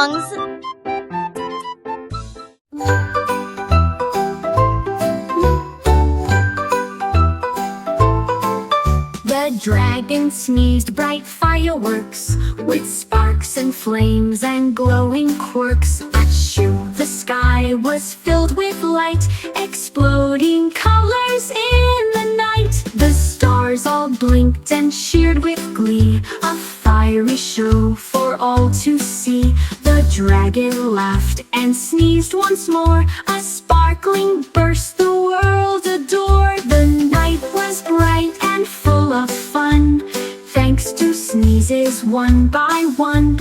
songs. The dragon sneezed bright fireworks with sparks and flames and glowing quirks. Achoo! The sky was filled with light, exploding colors in the night. The stars all blinked and cheered with glee, a fiery show for all to see. The dragon laughed and sneezed once more, a sparkling burst the world adored. The night was bright and full of fun, thanks to sneezes one by one.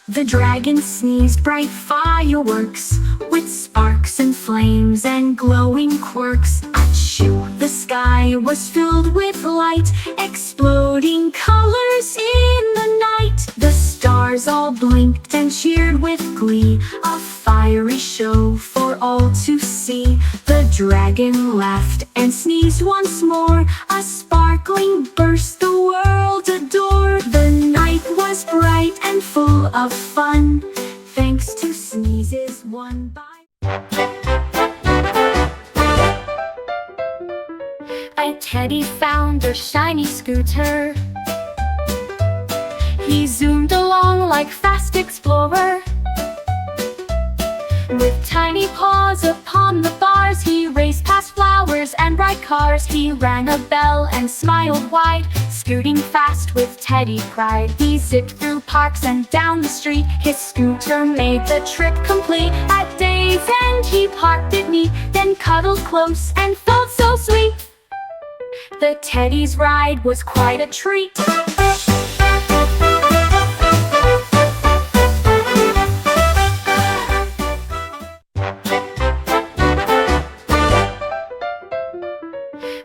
The dragon sneezed bright fireworks with sparks and flames and glowing quirks. Achoo! The sky was filled with light, exploding colors in the night. The stars all blinked and cheered with glee, a fiery show for all to see. The dragon laughed and sneezed once more, a sparkling burst the world adored. The night was bright and full of fun, thanks to sneezes one by a teddy found a shiny scooter. He zoomed along like fast explorer. With tiny paws upon the bars, he raced past flowers and bright cars. He rang a bell and smiled wide, scooting fast with Teddy pride. He zipped through parks and down the street, his scooter made the trip complete. At day's end he parked it neat, then cuddled close and felt so sweet. The Teddy's ride was quite a treat.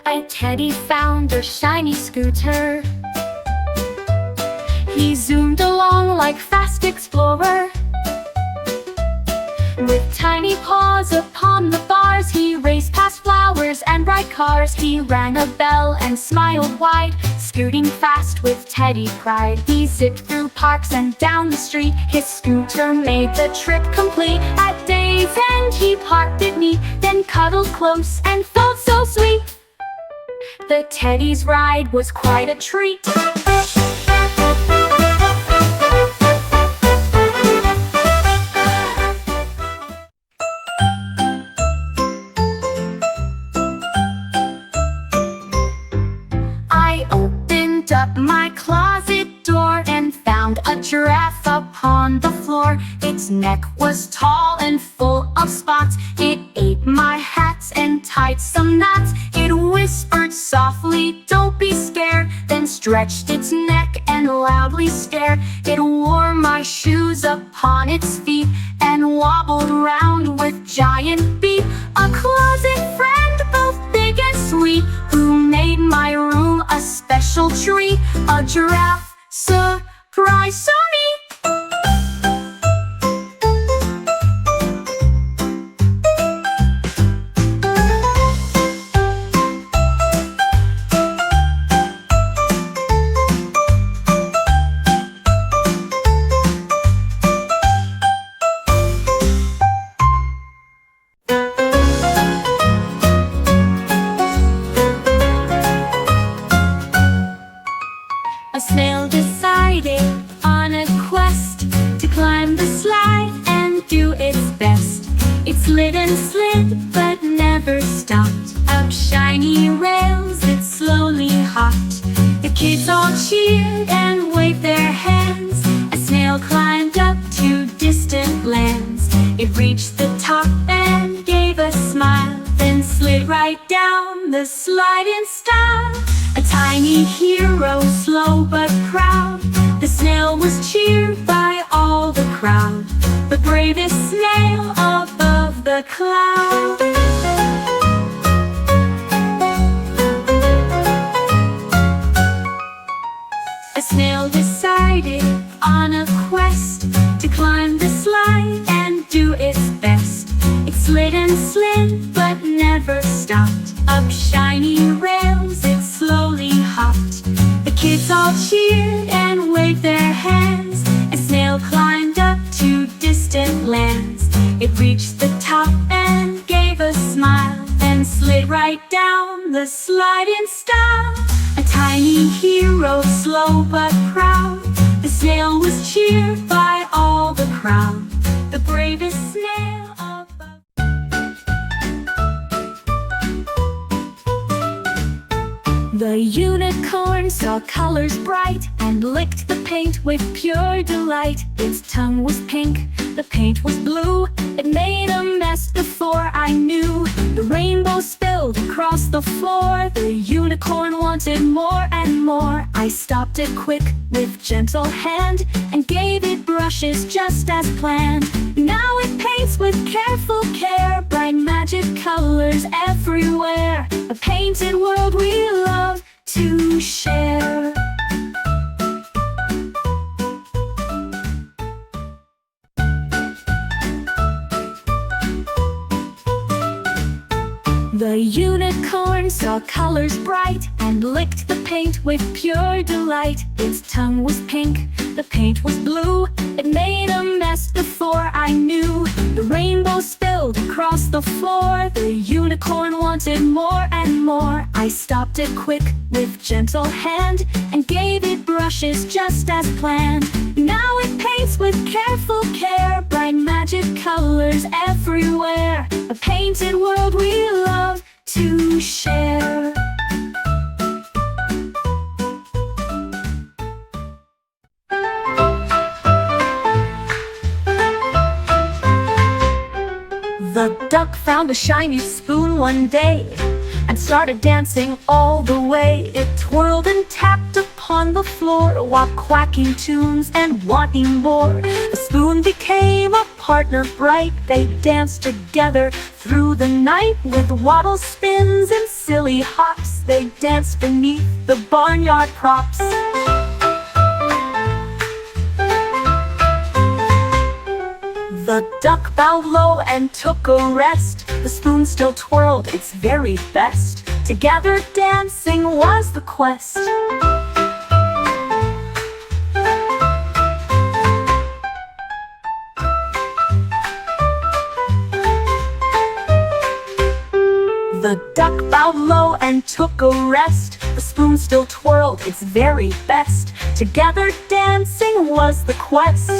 A teddy found a shiny scooter. He zoomed along like fast explorer. With tiny paws upon the bars, he raced past flowers and bright cars. He rang a bell and smiled wide, scooting fast with Teddy pride. He zipped through parks and down the street, his scooter made the trip complete. At day's end he parked it neat, then cuddled close and felt so sweet. The Teddy's ride was quite a treat. I opened up my closet door and found a giraffe upon the floor. Its neck was tall and full of spots. It ate my hats and tied some knots. It whispered softly, "Don't be scared," then stretched its neck and loudly stared. It wore my shoes upon its feet and wobbled round with giant beat. A closet friend, both big and sweet, who made my room a special treat. A giraffe surprise saw me. A snail decided on a quest to climb the slide and do its best. It slid and slid but never stopped. Up shiny rails it slowly hopped. The kids all cheered and waved their hands. A snail climbed up to distant lands. It reached the top and gave a smile, then slid right down the slide in style. A tiny hero, slow but proud, the snail was cheered by all the crowd. The bravest snail above the cloud. A snail decided on a quest to climb the slide and do its best. It slid and slid but never stopped. Up shiny rails it slowly slide down the sliding stile. A tiny hero, slow but proud. The snail was cheered by all the crowd. The bravest snail above. The unicorn saw colors bright and licked the paint with pure delight. Its tongue was pink, the paint was blue. It made a mess before I knew. The rainbow spilled across the floor. The unicorn wanted more and more. I stopped it quick with gentle hand and gave it brushes just as planned. Now it paints with careful care, bright magic colors everywhere. A painted world we love to share. The unicorn saw colors bright and licked the paint with pure delight. Its tongue was pink, the paint was blue. It made a mess before I knew. The rainbow spilled across the floor. The unicorn wanted more and more. I stopped it quick with gentle hand and gave it brushes just as planned. Now it paints with careful care, bright magic colors everywhere. A painted world we love to share. The duck found a shiny spoon one day and started dancing all the way. It twirled and tapped upon the floor while quacking tunes and wanting more. The spoon became a partner bright. They danced together through the night with waddle spins and silly hops. They danced beneath the barnyard props. The duck bowed low and took a rest. The spoon still twirled its very best. Together dancing was the quest. The duck bowed low and took a rest. The spoon still twirled its very best. Together dancing was the quest.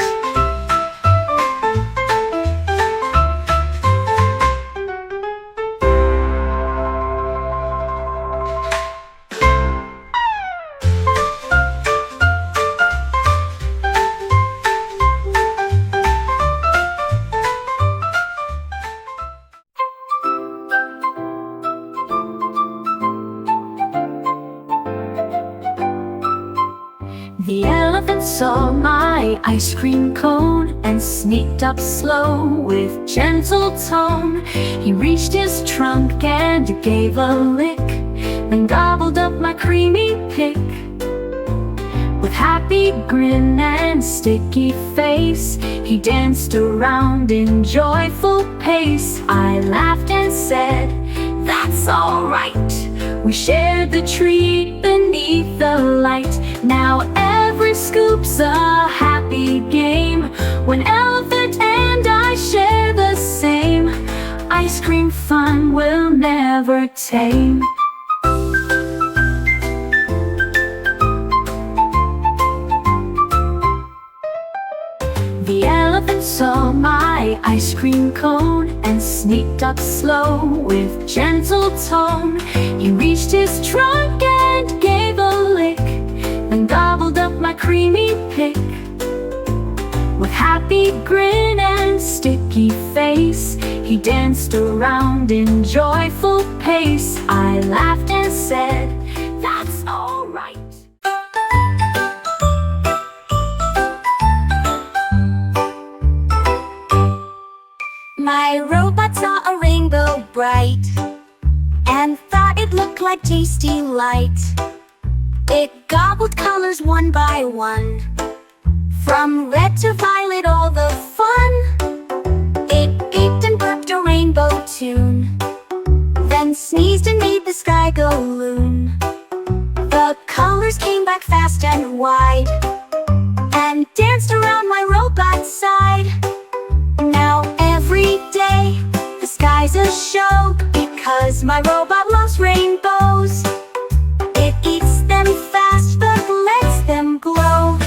The elephant saw my ice cream cone and sneaked up slow with gentle tone. He reached his trunk and gave a lick, then gobbled up my creamy pick. With happy grin and sticky face, he danced around in joyful pace. I laughed and said, "That's all right." We shared the treat beneath the light. Now every scoop's a happy game when elephant and I share the same. Ice cream fun will never tame. The elephant saw my ice cream cone and sneaked up slow with gentle tone. He reached his trunk and gave a lick, then gobbled up my creamy pick. With happy grin and sticky face, he danced around in joyful pace. I laughed and said, "That's all right." My robot saw a rainbow bright and thought it looked like tasty light. It gobbled colors one by one, from red to violet, all the fun. It beeped and burped a rainbow tune, then sneezed and made the sky go loon. The colors came back fast and wide and danced around my robot's side. Now every day the sky's a show because my robot loves its rainbows. It eats them fast but lets them glow.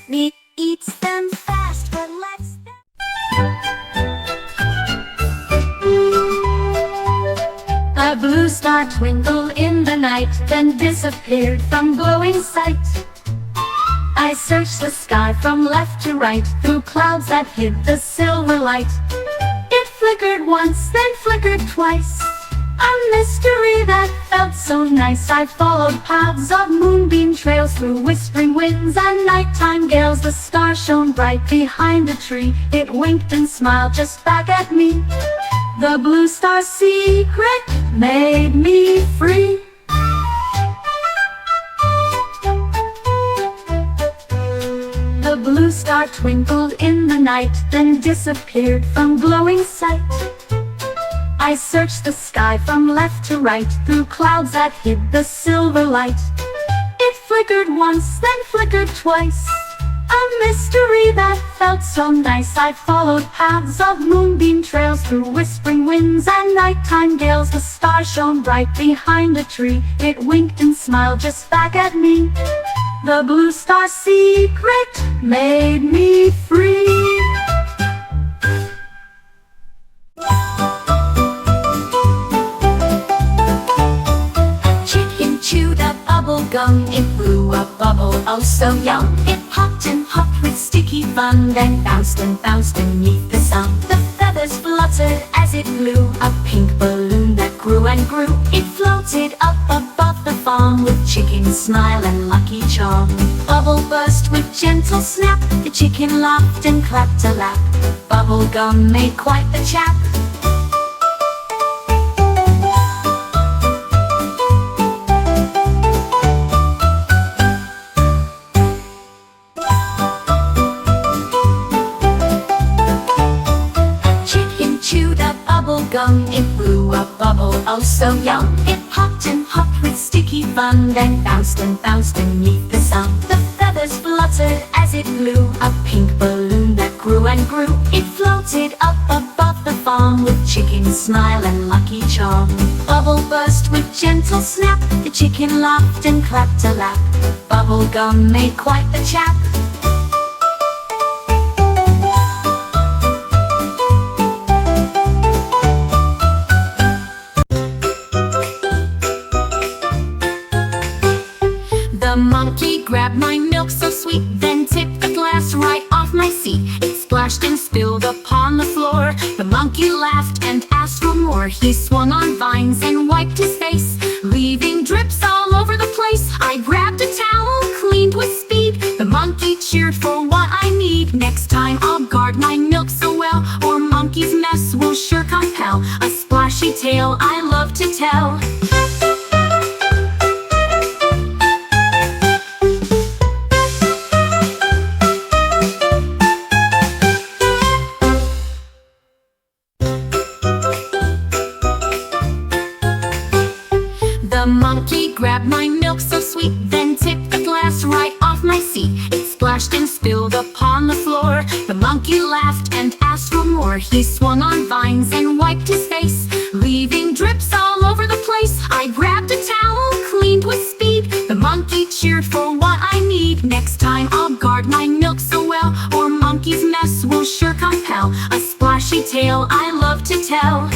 It eats them fast but lets them. A blue star twinkled in the night, then disappeared from glowing sight. I searched the sky from left to right, through clouds that hid the silver light. It flickered once, then flickered twice, a mystery that felt so nice. I followed paths of moonbeam trails, through whispering winds and nighttime gales. The star shone bright behind a tree, it winked and smiled just back at me. The blue star's secret made me free. The blue star twinkled in the night, then disappeared from glowing sight. I searched the sky from left to right, through clouds that hid the silver light. It flickered once, then flickered twice, a mystery that felt so nice. I followed paths of moonbeam trails, through whispering winds and nighttime gales. The star shone bright behind a tree, it winked and smiled just back at me. The blue star's secret made me free. Gum, it blew a bubble oh so young. It popped and hopped with sticky fun, then bounced and bounced beneath the sun. The feathers fluttered as it blew, a pink balloon that grew and grew. It floated up above the farm with chicken smile and lucky charm. Bubble burst with gentle snap, the chicken laughed and clapped a lap. Bubble gum made quite the chap. Gum, it blew a bubble oh so young. It popped and hopped with sticky fun, then bounced and bounced beneath the sun. The feathers fluttered as it blew, a pink balloon that grew and grew. It floated up above the farm with chicken smile and lucky charm. Bubble burst with gentle snap, the chicken laughed and clapped a lap. Bubble gum made quite the chap. The monkey grabbed my milk so sweet, then tipped the glass right off my seat. It splashed and spilled upon the floor. The monkey laughed and asked for more. He swung on vines and wiped his face, leaving drips all over the place. I grabbed a towel, cleaned with speed. The monkey cheered for what I need. Next time I'll guard my milk so well, or monkey's mess will sure compel a splashy tale I love to tell. The monkey grabbed my milk so sweet, then tipped the glass right off my seat. It splashed and spilled upon the floor. The monkey laughed and asked for more. He swung on vines and wiped his face, leaving drips all over the place. I grabbed a towel, cleaned with speed. The monkey cheered for what I need. Next time I'll guard my milk so well, or monkey's mess will sure compel a splashy tale I love to tell.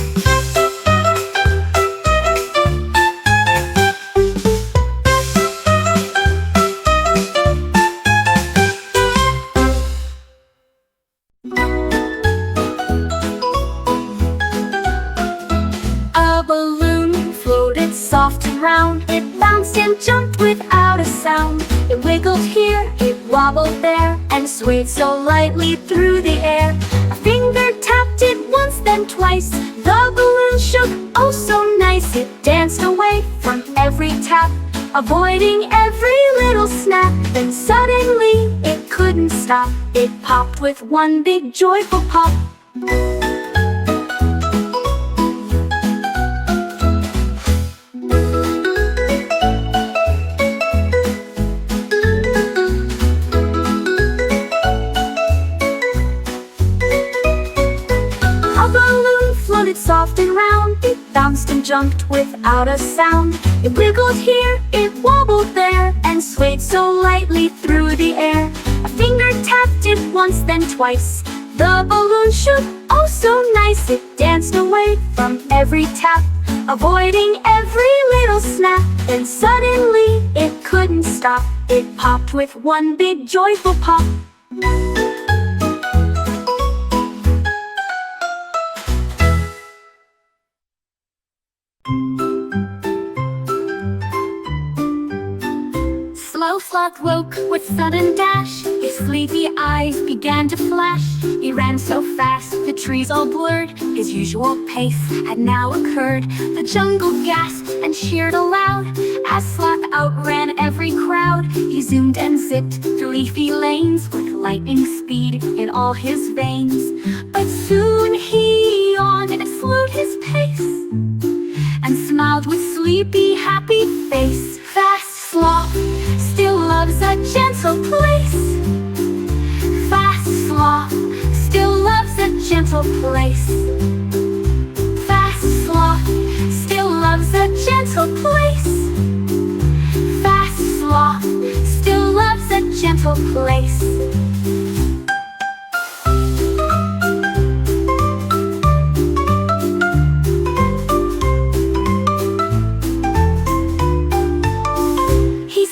Soft and round, it bounced and jumped without a sound. It wiggled here, it wobbled there, and swayed so lightly through the air. A finger tapped it once, then twice. The balloon shook oh so nice. nice, it danced away from every tap, avoiding every little snap. Then suddenly it couldn't stop. It popped with one big joyful pop. It soft and round, it bounced and jumped without a sound. It wiggled here, it wobbled there, and swayed so lightly through the air. A finger tapped it once, then twice. The balloon shook, oh so nice. It danced away from every tap, avoiding every little snap. Then suddenly it couldn't stop. It popped with one big joyful pop. Sloth woke with sudden dash. His sleepy eyes began to flash. He ran so fast, the trees all blurred. His usual pace had now occurred. The jungle gasped and cheered aloud as Sloth outran every crowd. He zoomed and zipped through leafy lanes with lightning speed in all his veins. But soon he yawned and slowed his pace and smiled with sleepy, happy face. Fast Sloth still loves a gentle place. Fast Sloth still loves a gentle place. Fast Sloth still loves a gentle place. Fast Sloth still loves a gentle place.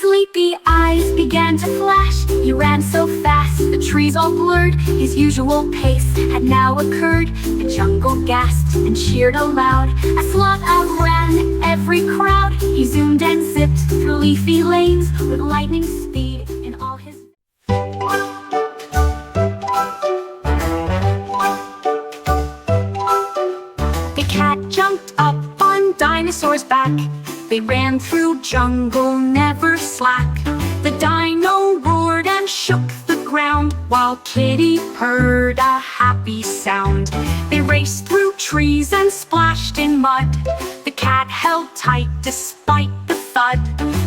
Sleepy eyes began to flash. He ran so fast, the trees all blurred. His usual pace had now occurred. The jungle gasped and cheered aloud as Sloth outran every crowd. He zoomed and zipped through leafy lanes with lightning speed in all his... The cat jumped up on Dinosaur's back. They ran through jungle, never slack. The dino roared and shook the ground while Kitty purred a happy sound. They raced through trees and splashed in mud. The cat held tight despite the thud.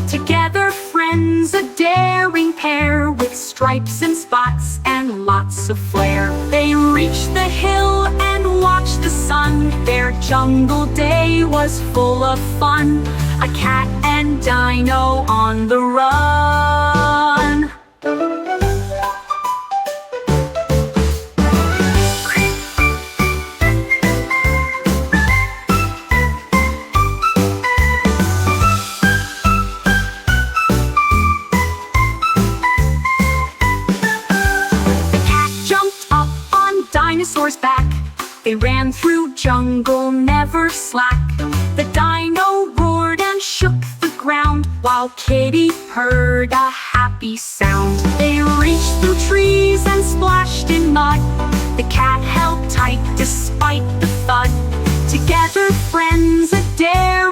Together friends, a daring pair with stripes and spots and lots of flair. They reached the hill and watched the sun. Their jungle day was full of fun. A cat and dino on the run. Dinosaur's back. They ran through jungle, never slack. The dino roared and shook the ground while Kitty purred a happy sound. They reached through trees and splashed in mud. The cat held tight despite the thud. Together friends, a dare